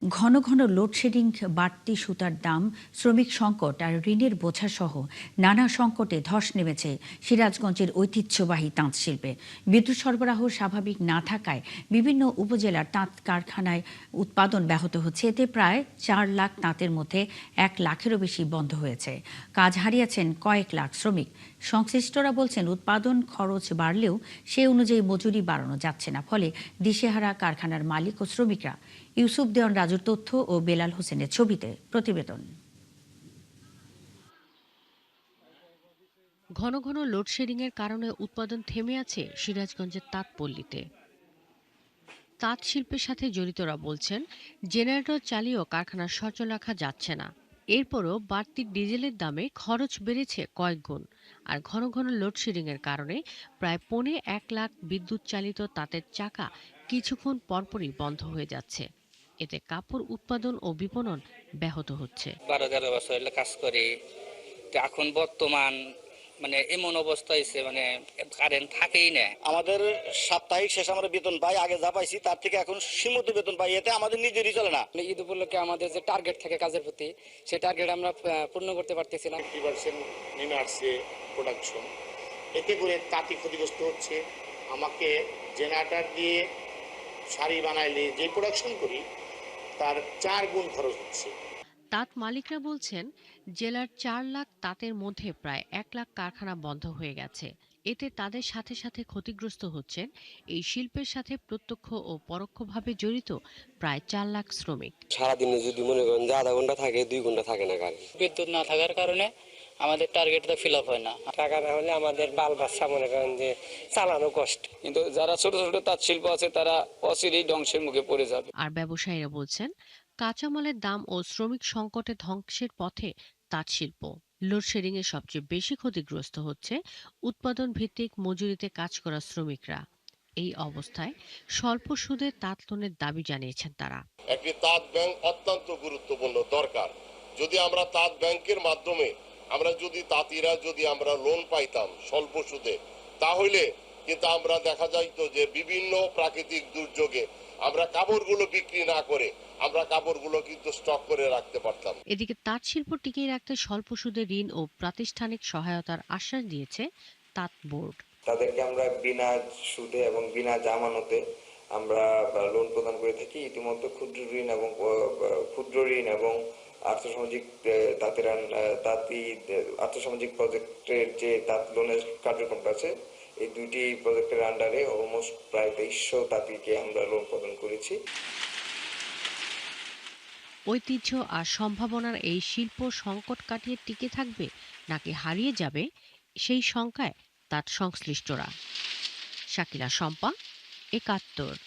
ঘন ঘন লোডশেডিং, বাড়তি সুতার দাম, শ্রমিক সংকট আর ঋণের বোঝাসহ নানা সংকটে ধস নেমেছে সিরাজগঞ্জের ঐতিহ্যবাহী তাঁত শিল্পে। বিদ্যুৎ সরবরাহ স্বাভাবিক না থাকায় বিভিন্ন উপজেলার তাঁত কারখানায় উৎপাদন ব্যাহত হচ্ছে। এতে প্রায় ৪ লাখ তাঁতের মধ্যে ১ লাখেরও বেশি বন্ধ হয়েছে। কাজ হারিয়েছেন কয়েক লাখ শ্রমিক। সংশ্লিষ্টরা বলছেন, উৎপাদন খরচ বাড়লেও সে অনুযায়ী মজুরি বাড়ানো যাচ্ছে না, ফলে দিশেহারা কারখানার মালিক ও শ্রমিকরা। ইউসুফ দেওয়ান রাজুর তথ্য ও বেলাল হোসেনের ছবিতে প্রতিবেদন। ঘন ঘন লোডশেডিংয়ের কারণে উৎপাদন থেমে আছে সিরাজগঞ্জের তাঁতপল্লীতে। তাঁত শিল্পের সাথে জড়িতরা বলছেন, জেনারেটর চালিয়েও কারখানা সচল রাখা যাচ্ছে না। এরপরও বাড়তি ডিজেলের দামে খরচ বেড়েছে কয়েক গুণ। আর ঘন ঘন লোডশেডিংয়ের কারণে প্রায় ১.৫ লাখ বিদ্যুৎ চালিত তাঁতের চাকা কিছুক্ষণ পরপরই বন্ধ হয়ে যাচ্ছে। এতে কাপড় উৎপাদন ও বিপণন ব্যাহত হচ্ছে। ১২-১৩ বছর হলে কাজ করি। তো এখন বর্তমান এমন অবস্থা হয়েছে, কারেন্ট থাকেই না। আমাদের সাপ্তাহিক শেষ আমরা বেতন পাই, আগে যা পাইছি তার থেকে এখন সীমিত বেতন পাই, এতে আমাদের নিজেরই চলে না। ঈদ উপলক্ষে আমাদের যে টার্গেট থাকে কাজের প্রতি, সেই টার্গেট আমরা পূর্ণ করতে পারতেছি না। 50% নেমে আসছে প্রোডাকশন, এতে করে তাঁতি ক্ষতিগ্রস্ত হচ্ছে। আমাকে জেনারেটর দিয়ে শাড়ি বানাইলে যে প্রোডাকশন করি তার 4 গুণ খরচ হচ্ছে। তাঁত মালিকরা বলছেন, জেলার ৪ লাখ তাঁতের মধ্যে প্রায় ১ লাখ কারখানা বন্ধ হয়ে গেছে। এতে তাদের সাথে সাথে ক্ষতিগ্রস্ত হচ্ছেন এই শিল্পের সাথে প্রত্যক্ষ ও পরোক্ষভাবে জড়িত প্রায় ৪ লাখ শ্রমিক। সারাদিনে যদি মনে করেন যে আধা ঘন্টা থাকে, 2 ঘন্টা থাকে না কারেন্ট। বিদ্যুৎ না থাকার কারণে আমাদের টার্গেটটা ফিল আপ হয় না। টাকা না হলে আমাদের বাল বাচ্চা মনে করেন যে চালানো কষ্ট। কিন্তু যারা ছোট ছোট তাঁত শিল্প আছে তারা অচিরেই ধ্বংসের মুখে পড়ে যাবে। আর ব্যবসায়ীরা বলছেন, কাঁচামালের দাম ও শ্রমিক সংকটে ধ্বংসের পথে তাঁত শিল্প। লোডশেডিং এ সবচেয়ে বেশি ক্ষতিগ্রস্ত হচ্ছে উৎপাদন ভিত্তিক মজুরিতে কাজ করা শ্রমিকরা। এই অবস্থায় স্বল্প সুদে তাঁত লোনের দাবি জানিয়েছেন তারা। একটি তাঁত ব্যাংক অত্যন্ত গুরুত্বপূর্ণ দরকার। যদি আমরা তাঁত ব্যাংকের মাধ্যমে তাঁতিরা যদি আমরা লোন পাইতাম স্বল্প সুদে, তাহলে কিন্তু আমরা দেখা যাইতো যে বিভিন্ন প্রাকৃতিক দুর্যোগে আমরা কাপড়গুলো বিক্রি না করে আমরা কাপড়গুলো কিন্তু স্টক করে রাখতে পারতাম। এদিকে তাঁত শিল্প টিকিয়ে রাখতে স্বল্প সুদে ঋণ ও প্রাতিষ্ঠানিক সহায়তার আশ্বাস দিয়েছে তাঁত বোর্ড। তাদেরকে আমরা বিনা সুদে এবং বিনা জামানতে আমরা লোন প্রদান করে থাকি। ইতিমধ্যে ক্ষুদ্র ঋণ এবং আর্থসামাজিক আর্থসামাজিক প্রজেক্টের যে তাঁত লোনের কার্যক্রমটা আছে, এই দুইটি প্রজেক্টের আন্ডারে অলমোস্ট প্রায় ২৩০০ তাঁতিকে আমরা লোন প্রদান করেছি। ঐতিহ্য আর সম্ভাবনার এই শিল্প সংকট কাটিয়ে টিকে থাকবে নাকি হারিয়ে যাবে, সেই শঙ্কায় তার সংশ্লিষ্টরা। শাকিলা শম্পা, ৭১।